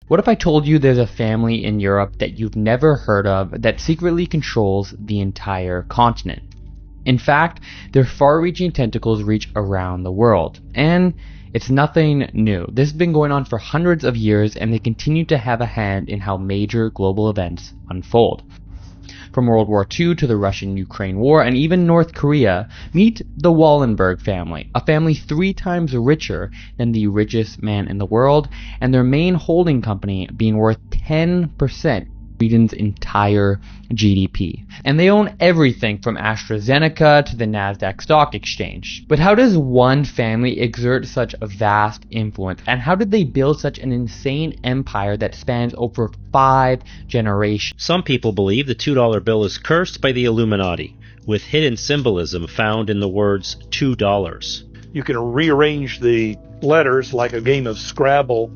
What if I told you there's a family in Europe that you've never heard of that secretly controls the entire continent? In fact, their far-reaching tentacles reach around the world. And it's nothing new. This has been going on for hundreds of years, and they continue to have a hand in how major global events unfold. From World War II to the Russian-Ukraine war and even North Korea, meet the Wallenberg family, a family 3 times richer than the richest man in the world, and their main holding company being worth 10% Sweden's entire GDP. And they own everything from AstraZeneca to the Nasdaq Stock Exchange. But how does one family exert such a vast influence? And how did they build such an insane empire that spans over 5 generations? Some people believe the $2 bill is cursed by the Illuminati, with hidden symbolism found in the words $2. You can rearrange the letters like a game of Scrabble,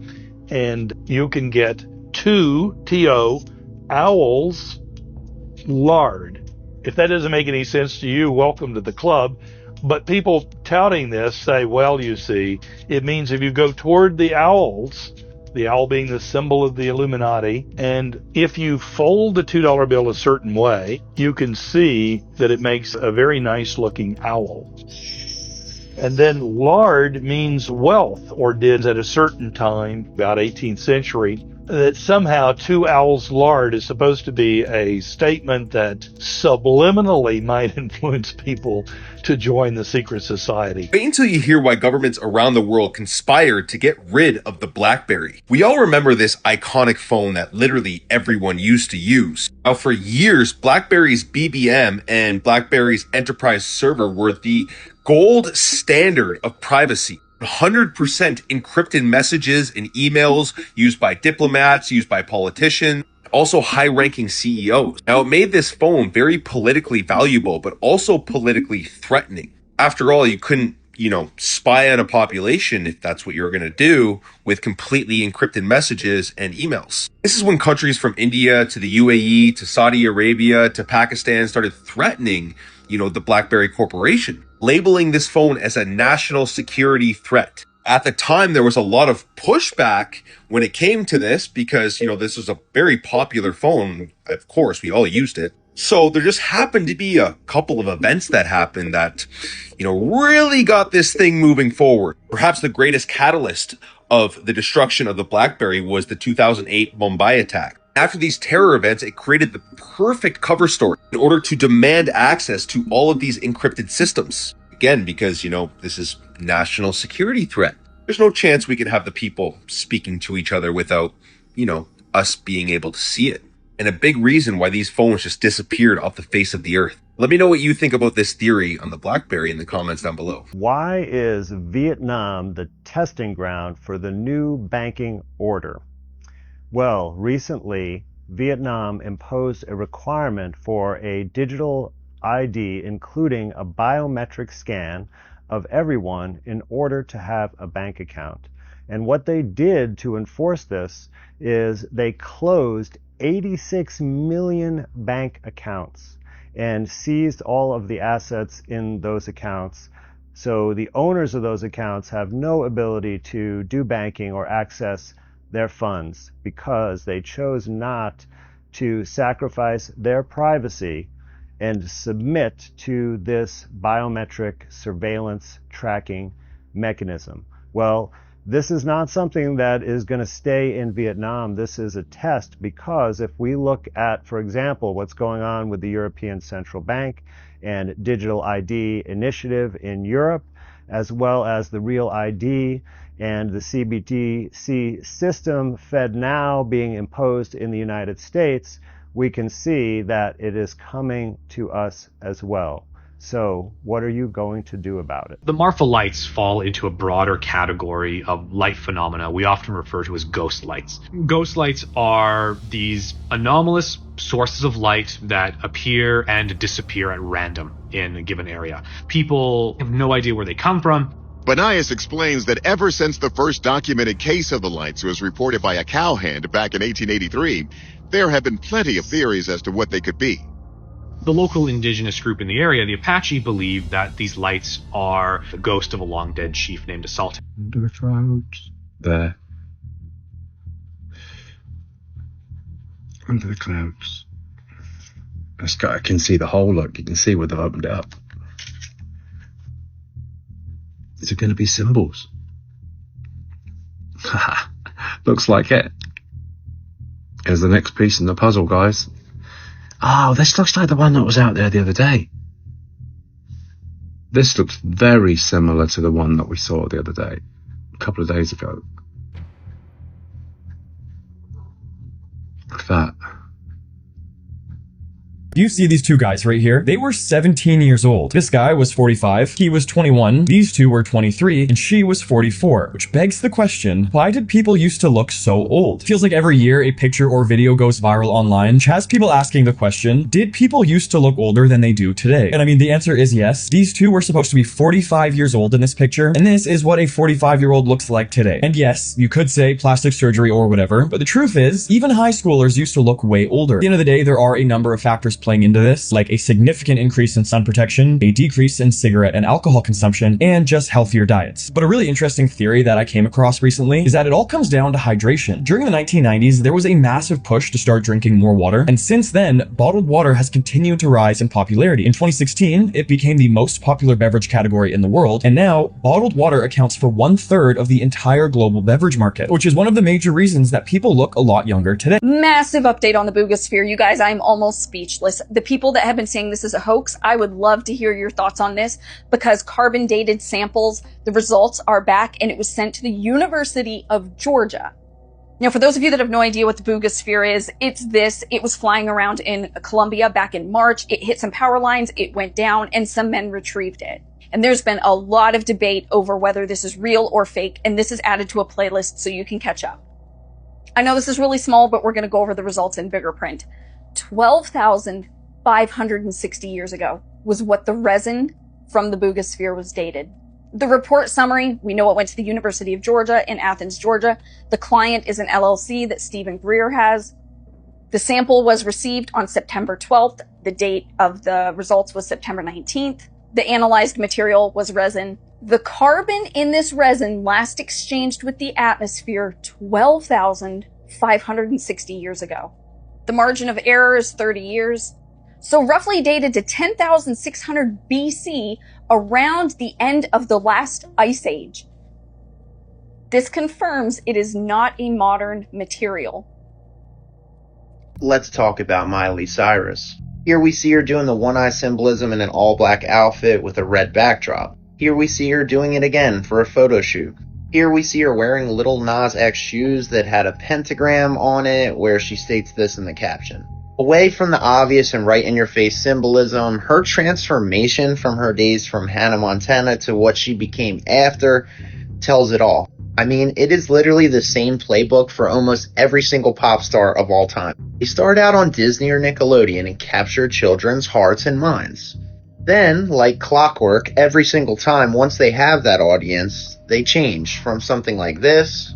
and you can get 2, T-O, owls, lard. If that doesn't make any sense to you, welcome to the club. But people touting this say, well, you see, it means if you go toward the owls, the owl being the symbol of the Illuminati, and if you fold the $2 bill a certain way, you can see that it makes a very nice looking owl. And then lard means wealth, or did at a certain time, about 18th century, that somehow 2 owls lard is supposed to be a statement that subliminally might influence people to join the secret society. Wait until you hear why governments around the world conspired to get rid of the BlackBerry. We all remember this iconic phone that literally everyone used to use. Now, for years, BlackBerry's BBM and BlackBerry's enterprise server were the gold standard of privacy. 100% encrypted messages and emails used by diplomats, used by politicians, also high-ranking CEOs. Now, it made this phone very politically valuable, but also politically threatening. After all, you couldn't, spy on a population, if that's what you were going to do, with completely encrypted messages and emails. This is when countries from India to the UAE to Saudi Arabia to Pakistan started threatening, the BlackBerry Corporation, labeling this phone as a national security threat. At the time, there was a lot of pushback when it came to this because, this was a very popular phone. Of course, we all used it. So there just happened to be a couple of events that happened that, really got this thing moving forward. Perhaps the greatest catalyst of the destruction of the BlackBerry was the 2008 Mumbai attack. After these terror events, it created the perfect cover story in order to demand access to all of these encrypted systems. Again, because, this is national security threat. There's no chance we could have the people speaking to each other without, us being able to see it. And a big reason why these phones just disappeared off the face of the earth. Let me know what you think about this theory on the BlackBerry in the comments down below. Why is Vietnam the testing ground for the new banking order? Well, recently, Vietnam imposed a requirement for a digital ID, including a biometric scan of everyone in order to have a bank account. And what they did to enforce this is they closed 86 million bank accounts and seized all of the assets in those accounts. So the owners of those accounts have no ability to do banking or access their funds because they chose not to sacrifice their privacy and submit to this biometric surveillance tracking mechanism. Well, this is not something that is going to stay in Vietnam. This is a test because if we look at, for example, what's going on with the European Central Bank and Digital ID initiative in Europe, as well as the Real ID and the CBDC system FedNow being imposed in the United States, we can see that it is coming to us as well. So what are you going to do about it? The Marfa lights fall into a broader category of light phenomena we often refer to as ghost lights. Ghost lights are these anomalous sources of light that appear and disappear at random in a given area. People have no idea where they come from. Banias explains that ever since the first documented case of the lights was reported by a cowhand back in 1883, there have been plenty of theories as to what they could be. The local indigenous group in the area, the Apache, believe that these lights are the ghost of a long-dead chief named Assault. Underthroat, the under the clouds. I can see the hole, look, you can see where they've opened it up. Is it going to be symbols? Haha, looks like it. Here's the next piece in the puzzle, guys. Oh, this looks like the one that was out there the other day. This looks very similar to the one that we saw the other day, a couple of days ago. Look at that. You see these two guys right here? They were 17 years old. This guy was 45, he was 21, these two were 23, and she was 44. Which begs the question, why did people used to look so old? Feels like every year a picture or video goes viral online, which has people asking the question, did people used to look older than they do today? And I mean, the answer is yes. These two were supposed to be 45 years old in this picture, and this is what a 45-year-old looks like today. And yes, you could say plastic surgery or whatever, but the truth is, even high schoolers used to look way older. At the end of the day, there are a number of factors playing into this, like a significant increase in sun protection, a decrease in cigarette and alcohol consumption, and just healthier diets. But a really interesting theory that I came across recently is that it all comes down to hydration. During the 1990s, there was a massive push to start drinking more water, and since then, bottled water has continued to rise in popularity. In 2016, it became the most popular beverage category in the world, and now, bottled water accounts for 1/3 of the entire global beverage market, which is one of the major reasons that people look a lot younger today. Massive update on the Boogosphere, you guys. I'm almost speechless. The people that have been saying this is a hoax, I would love to hear your thoughts on this, because carbon dated samples, the results are back, and it was sent to the University of Georgia. Now, for those of you that have no idea what the Boogosphere is, it's this. It was flying around in Colombia back in March. It hit some power lines, it went down, and some men retrieved it. And there's been a lot of debate over whether this is real or fake, and this is added to a playlist so you can catch up. I know this is really small, but we're going to go over the results in bigger print. 12,560 years ago was what the resin from the Boogosphere was dated. The report summary, we know it went to the University of Georgia in Athens, Georgia. The client is an LLC that Stephen Greer has. The sample was received on September 12th. The date of the results was September 19th. The analyzed material was resin. The carbon in this resin last exchanged with the atmosphere 12,560 years ago. The margin of error is 30 years. So roughly dated to 10,600 BC, around the end of the last ice age. This confirms it is not a modern material. Let's talk about Miley Cyrus. Here we see her doing the one-eye symbolism in an all-black outfit with a red backdrop. Here we see her doing it again for a photo shoot. Here we see her wearing Lil Nas X shoes that had a pentagram on it, where she states this in the caption. Away from the obvious and right-in-your-face symbolism, her transformation from her days from Hannah Montana to what she became after tells it all. I mean, it is literally the same playbook for almost every single pop star of all time. They started out on Disney or Nickelodeon and captured children's hearts and minds. Then, like clockwork, every single time, once they have that audience, they change from something like this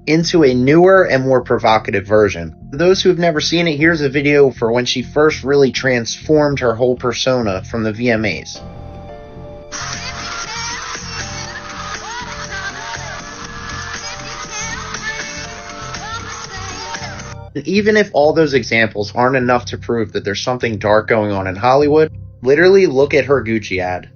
into a newer and more provocative version. For those who have never seen it, here's a video for when she first really transformed her whole persona from the VMAs. Even if all those examples aren't enough to prove that there's something dark going on in Hollywood, literally look at her Gucci ad.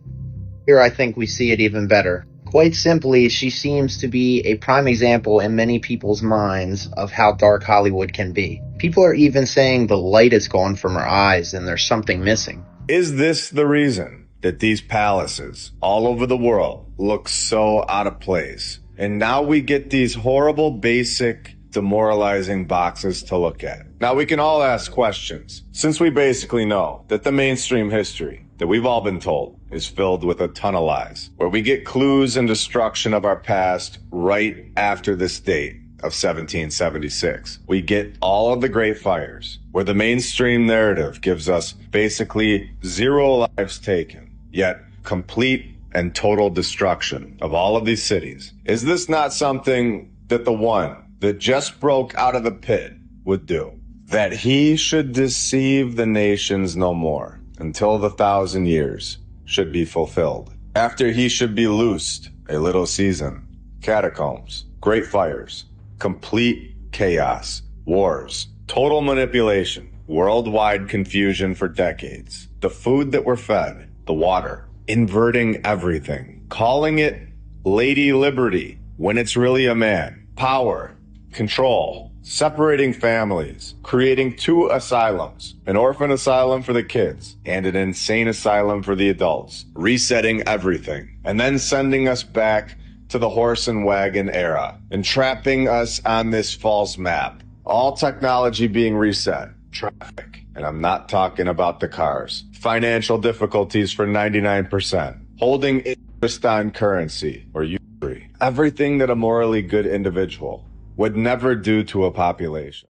Here I think we see it even better. Quite simply, she seems to be a prime example in many people's minds of how dark Hollywood can be. People are even saying the light is gone from her eyes and there's something missing. Is this the reason that these palaces all over the world look so out of place? And now we get these horrible, basic, demoralizing boxes to look at. Now we can all ask questions, since we basically know that the mainstream history that we've all been told is filled with a ton of lies, where we get clues and destruction of our past right after this date of 1776. We get all of the great fires, where the mainstream narrative gives us basically 0 lives taken, yet complete and total destruction of all of these cities. Is this not something that the one that just broke out of the pit would do? That he should deceive the nations no more until the 1,000 years should be fulfilled. After he should be loosed a little season, catacombs, great fires, complete chaos, wars, total Total manipulation, worldwide confusion for decades. The food that we're fed, the water, inverting everything, calling it Lady Liberty when it's really a man, power, control, separating families, creating 2 asylums, an orphan asylum for the kids and an insane asylum for the adults, resetting everything, and then sending us back to the horse and wagon era, entrapping us on this false map. All technology being reset, traffic, and I'm not talking about the cars, financial difficulties for 99%, holding interest on currency or usury, everything that a morally good individual would never do to a population.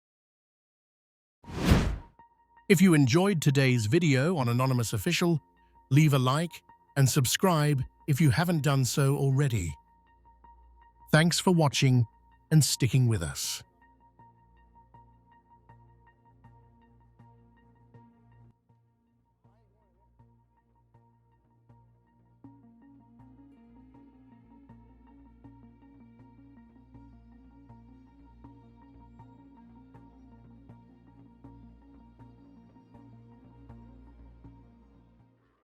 If you enjoyed today's video on Anonymous Official, leave a like and subscribe if you haven't done so already. Thanks for watching and sticking with us.